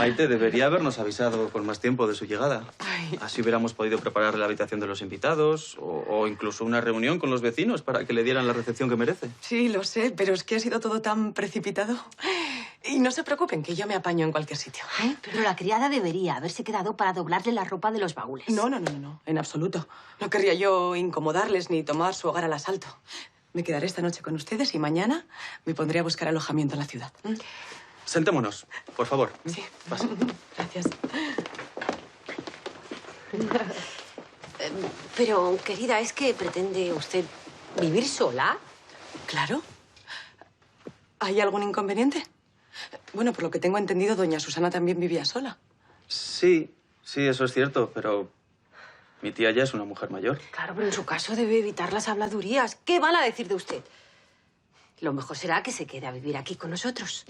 Maite, debería habernos avisado con más tiempo de su llegada. Ay. Así hubiéramos podido preparar la habitación de los invitados o incluso una reunión con los vecinos para que le dieran la recepción que merece. Sí, lo sé, pero es que ha sido todo tan precipitado. Y no se preocupen, que yo me apaño en cualquier sitio. Ay, pero la criada debería haberse quedado para doblarle la ropa de los baúles. No, en absoluto. No querría yo incomodarles ni tomar su hogar al asalto. Me quedaré esta noche con ustedes y mañana me pondré a buscar alojamiento en la ciudad. Sentémonos, por favor. Sí. Pasa. Gracias. Pero, querida, ¿es que pretende usted vivir sola? Claro. ¿Hay algún inconveniente? Bueno, por lo que tengo entendido, doña Susana también vivía sola. Sí, eso es cierto, pero mi tía ya es una mujer mayor. Claro, pero en su caso debe evitar las habladurías. ¿Qué van a decir de usted? Lo mejor será que se quede a vivir aquí con nosotros.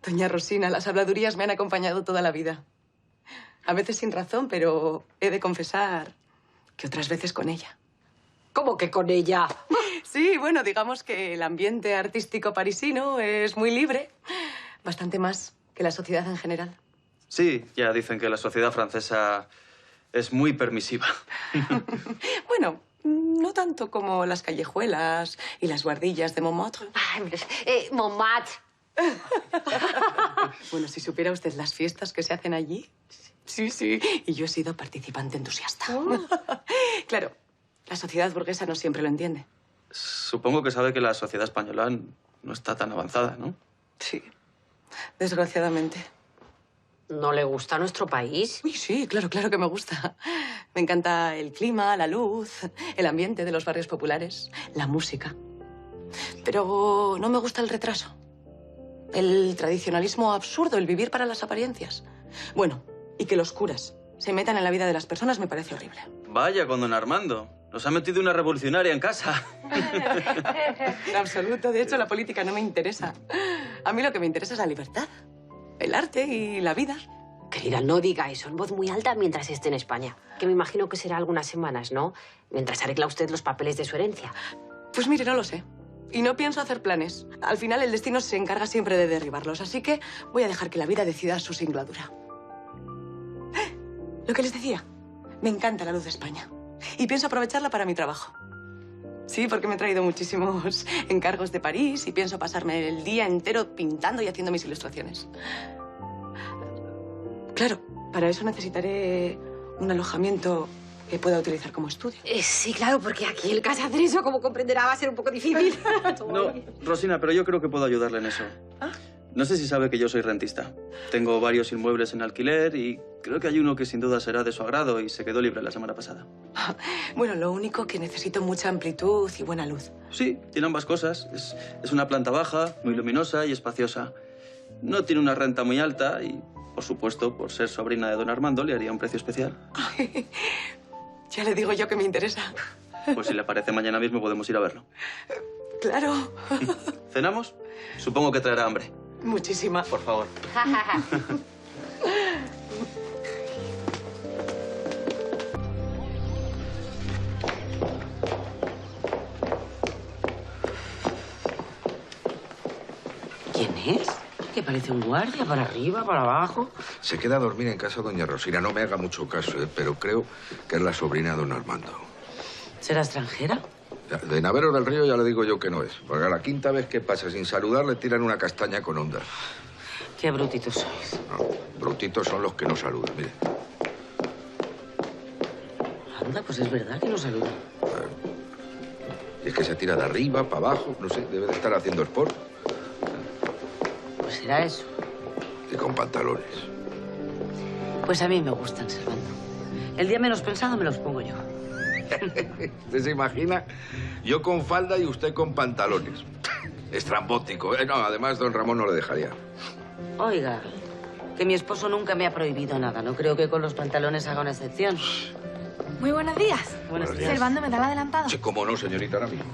Doña Rosina, las habladurías me han acompañado toda la vida. A veces sin razón, pero he de confesar que otras veces con ella. ¿Cómo que con ella? Sí, bueno, digamos que el ambiente artístico parisino es muy libre. Bastante más que la sociedad en general. Sí, ya dicen que la sociedad francesa es muy permisiva. Bueno, no tanto como las callejuelas y las guardillas de Montmartre. Ay, Montmartre. Bueno, si supiera usted las fiestas que se hacen allí. Sí. Y yo he sido participante entusiasta. Claro, la sociedad burguesa no siempre lo entiende. Supongo que sabe que la sociedad española no está tan avanzada, ¿no? Sí, desgraciadamente. ¿No le gusta nuestro país? Uy, sí, claro que me gusta. Me encanta el clima, la luz, el ambiente de los barrios populares, la música. Pero no me gusta el retraso. El tradicionalismo absurdo, el vivir para las apariencias. Bueno, y que los curas se metan en la vida de las personas me parece horrible. Vaya, con don Armando. Nos ha metido una revolucionaria en casa. En absoluto. De hecho, la política no me interesa. A mí lo que me interesa es la libertad, el arte y la vida. Querida, no diga eso en voz muy alta mientras esté en España. Que me imagino que será algunas semanas, ¿no? Mientras arregla usted los papeles de su herencia. Pues mire, no lo sé. Y no pienso hacer planes. Al final, el destino se encarga siempre de derribarlos. Así que voy a dejar que la vida decida su singladura. Lo que les decía, me encanta la luz de España. Y pienso aprovecharla para mi trabajo. Sí, porque me he traído muchísimos encargos de París y pienso pasarme el día entero pintando y haciendo mis ilustraciones. Claro, para eso necesitaré un alojamiento que pueda utilizar como estudio. Sí, claro, porque aquí el casa hacer eso, como comprenderá, va a ser un poco difícil. No, Rosina, pero yo creo que puedo ayudarle en eso. No sé si sabe que yo soy rentista. Tengo varios inmuebles en alquiler y creo que hay uno que sin duda será de su agrado y se quedó libre la semana pasada. Bueno, lo único que necesito mucha amplitud y buena luz. Sí, tiene ambas cosas. Es una planta baja, muy luminosa y espaciosa. No tiene una renta muy alta y, por supuesto, por ser sobrina de don Armando, le haría un precio especial. Ya le digo yo que me interesa. Pues si le parece, mañana mismo podemos ir a verlo. Claro. ¿Cenamos? Supongo que traerá hambre. Muchísima. Por favor. ¿Quién es? Que parece un guardia, para arriba, para abajo. Se queda a dormir en casa doña Rosina. No me haga mucho caso, pero creo que es la sobrina de don Armando. ¿Será extranjera? De Navero del Río ya le digo yo que no es. Porque a la quinta vez que pasa sin saludar le tiran una castaña con onda. Qué brutitos sois. No, brutitos son los que no saludan, mire. Anda, pues es verdad que no saluda. Y es que se tira de arriba, para abajo, no sé, debe de estar haciendo sport. Pues será eso. Y con pantalones. Pues a mí me gustan, Servando. El día menos pensado me los pongo yo. ¿Usted se imagina? Yo con falda y usted con pantalones. Estrambótico. No, además, don Ramón no le dejaría. Oiga, que mi esposo nunca me ha prohibido nada. No creo que con los pantalones haga una excepción. Muy buenos días. Buenos días. Servando, ¿me da el adelantado? Sí, cómo no, señorita, ahora mismo.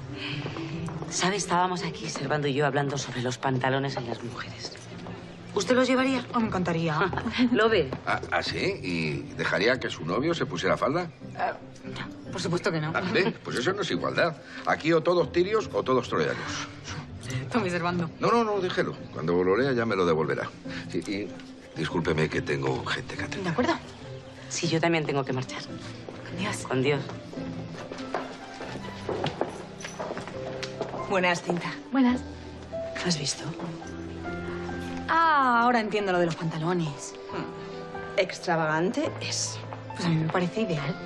¿Sabe? Estábamos aquí, Servando y yo, hablando sobre los pantalones en las mujeres. ¿Usted los llevaría? Oh, me encantaría. ¿Lo ve? ¿Ah, sí? ¿Y dejaría que su novio se pusiera falda? Por supuesto que no. ¿Ve? Pues eso no es igualdad. Aquí o todos tirios o todos troyanos. Tome, Servando. No, déjelo. Cuando lo lea ya me lo devolverá. Sí, Discúlpeme que tengo gente que ¿De atender. acuerdo? Sí, yo también tengo que marchar. Con Dios. Con Dios. Buenas, Cinta. Buenas. ¿Has visto? Ah, ahora entiendo lo de los pantalones. Extravagante es. Pues a mí me parece ideal.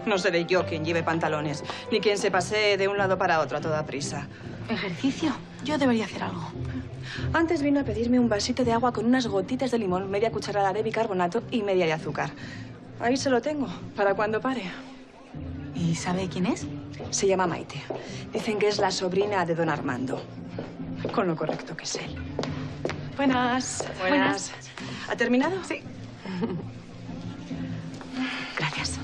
No seré yo quien lleve pantalones, ni quien se pasee de un lado para otro a toda prisa. Ejercicio. Yo debería hacer algo. Antes vino a pedirme un vasito de agua con unas gotitas de limón, media cucharada de bicarbonato y media de azúcar. Ahí se lo tengo, para cuando pare. ¿Y sabe quién es? Se llama Maite. Dicen que es la sobrina de don Armando. Con lo correcto que es él. Buenas. Buenas. ¿Ha terminado? Sí. Gracias.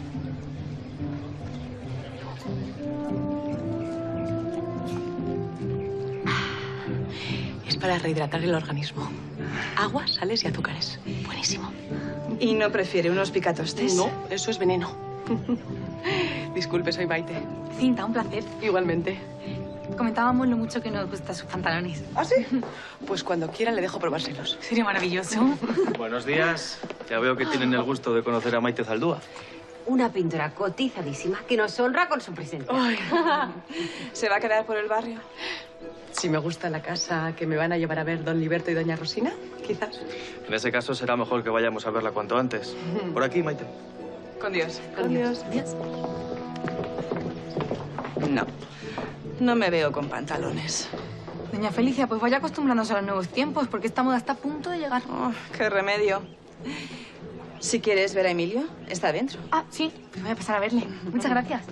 Es para rehidratar el organismo. Agua, sales y azúcares. Buenísimo. ¿Y no prefiere unos picatostes? No, eso es veneno. Disculpe, soy Maite. Cinta, un placer. Igualmente. Comentábamos lo mucho que nos gustan sus pantalones. ¿Ah, sí? Pues cuando quiera le dejo probárselos. Sería maravilloso. Buenos días. Ya veo que tienen el gusto de conocer a Maite Zaldúa. Una pintora cotizadísima que nos honra con su presencia. ¿Se va a quedar por el barrio? Si me gusta la casa que me van a llevar a ver don Liberto y doña Rosina, quizás. En ese caso será mejor que vayamos a verla cuanto antes. Por aquí, Maite. Con Dios. Con Dios. No. No me veo con pantalones. Doña Felicia, pues vaya acostumbrándose a los nuevos tiempos, porque esta moda está a punto de llegar. Oh, qué remedio. Si quieres ver a Emilio, está dentro. Ah, sí, pues voy a pasar a verle. Muchas gracias.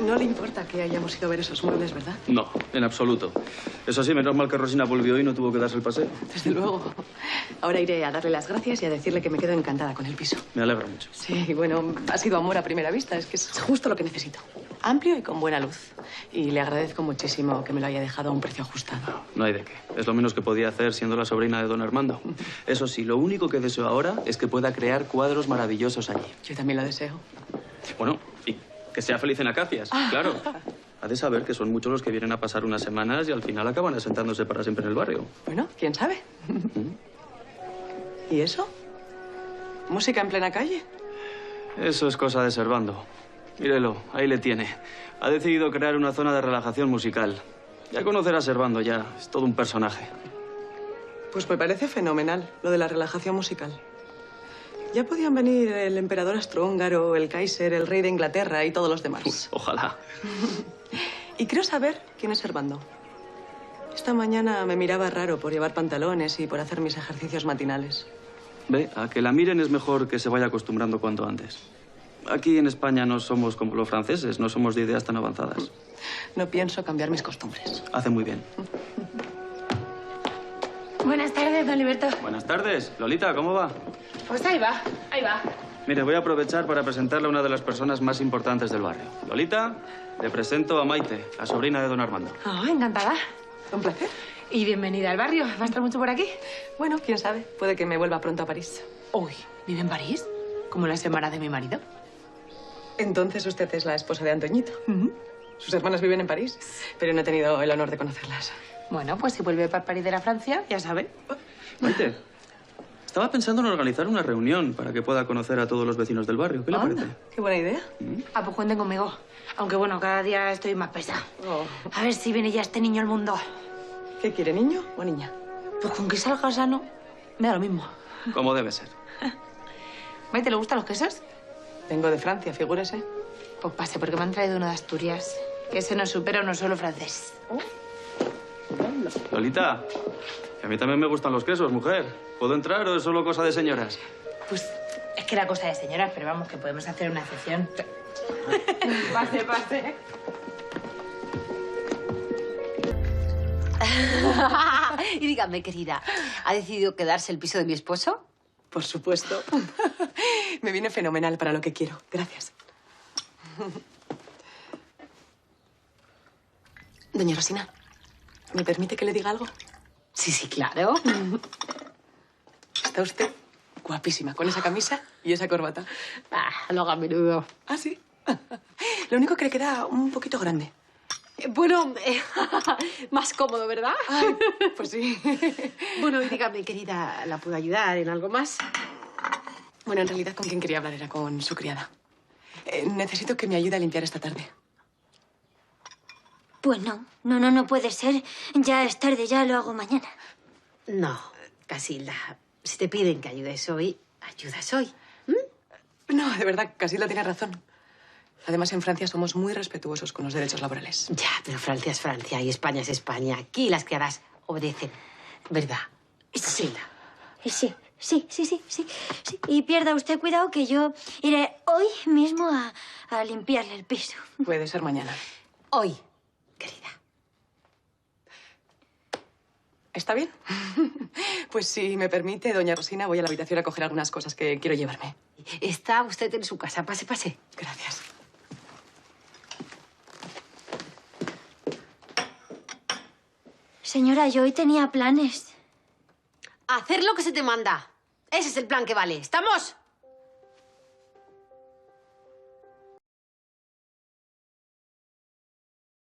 No le importa que hayamos ido a ver esos muebles, ¿verdad? No, en absoluto. Eso sí, menos mal que Rosina volvió y no tuvo que darse el paseo. Desde luego. Ahora iré a darle las gracias y a decirle que me quedo encantada con el piso. Me alegra mucho. Sí, bueno, ha sido amor a primera vista. Es que es justo lo que necesito. Amplio y con buena luz. Y le agradezco muchísimo que me lo haya dejado a un precio ajustado. No hay de qué. Es lo menos que podía hacer siendo la sobrina de don Armando. Eso sí, lo único que deseo ahora es que pueda crear cuadros maravillosos allí. Yo también lo deseo. Bueno, y que sea feliz en Acacias, claro. Ha de saber que son muchos los que vienen a pasar unas semanas y al final acaban asentándose para siempre en el barrio. Bueno, quién sabe. ¿Y eso? ¿Música en plena calle? Eso es cosa de Servando. Mírelo, ahí le tiene. Ha decidido crear una zona de relajación musical. Ya conocerá a Servando, ya. Es todo un personaje. Pues me parece fenomenal lo de la relajación musical. Ya podían venir el emperador austrohúngaro, el Kaiser, el rey de Inglaterra y todos los demás. Ojalá. Y quiero saber quién es Servando. Esta mañana me miraba raro por llevar pantalones y por hacer mis ejercicios matinales. Ve, a que la miren es mejor que se vaya acostumbrando cuanto antes. Aquí en España no somos como los franceses, no somos de ideas tan avanzadas. No pienso cambiar mis costumbres. Hace muy bien. Buenas tardes, don Liberto. Buenas tardes. Lolita, ¿cómo va? Pues ahí va, ahí va. Mire, voy a aprovechar para presentarle a una de las personas más importantes del barrio. Lolita, le presento a Maite, la sobrina de don Armando. Ah, encantada. Un placer. Y bienvenida al barrio. ¿Va a estar mucho por aquí? Bueno, quién sabe. Puede que me vuelva pronto a París. Uy, ¿vive en París? ¿Como las hermanas de mi marido? Entonces usted es la esposa de Antoñito. Sus hermanas viven en París, pero no he tenido el honor de conocerlas. Bueno, pues si vuelve para París de la Francia, ya sabe. Maite, estaba pensando en organizar una reunión para que pueda conocer a todos los vecinos del barrio. ¿Qué le Anda, parece? qué buena idea. Ah, pues cuenten conmigo. Aunque bueno, cada día estoy más pesada. Oh. A ver si viene ya este niño al mundo. ¿Qué quiere, niño o niña? Pues con que salga sano, me da lo mismo. Como debe ser. Maite, ¿le gustan los quesos? Vengo de Francia, figúrese. Pues pase, porque me han traído uno de Asturias. Que ese no supera uno solo francés. Lolita, que a mí también me gustan los quesos, mujer. ¿Puedo entrar o es solo cosa de señoras? Pues es que era cosa de señoras, pero vamos, que podemos hacer una excepción. Pase, pase. Y dígame, querida, ¿ha decidido quedarse el piso de mi esposo? Por supuesto. Me viene fenomenal para lo que quiero. Gracias. Doña Rosina, ¿me permite que le diga algo? Sí, sí, claro. Está usted guapísima con esa camisa y esa corbata. Lo hago a menudo. ¿Ah, sí? Lo único que le queda un poquito grande. Bueno, más cómodo, ¿verdad? Ay, pues sí. Bueno, y dígame, querida, ¿la puedo ayudar en algo más? Bueno, en realidad con quien quería hablar era con su criada. Necesito que me ayude a limpiar esta tarde. Pues no puede ser. Ya es tarde, ya lo hago mañana. No, Casilda, si te piden que ayudes hoy, ayudas hoy. No, de verdad, Casilda tiene razón. Además, en Francia somos muy respetuosos con los derechos laborales. Ya, pero Francia es Francia y España es España. Aquí las criadas obedecen, ¿verdad, Casilda? Sí. Y pierda usted cuidado que yo iré hoy mismo a limpiarle el piso. Puede ser mañana. Hoy, querida. ¿Está bien? Pues si me permite, doña Rosina, voy a la habitación a coger algunas cosas que quiero llevarme. Está usted en su casa. Pase, pase. Gracias. Señora, yo hoy tenía planes. Hacer lo que se te manda. Ese es el plan que vale. ¿Estamos?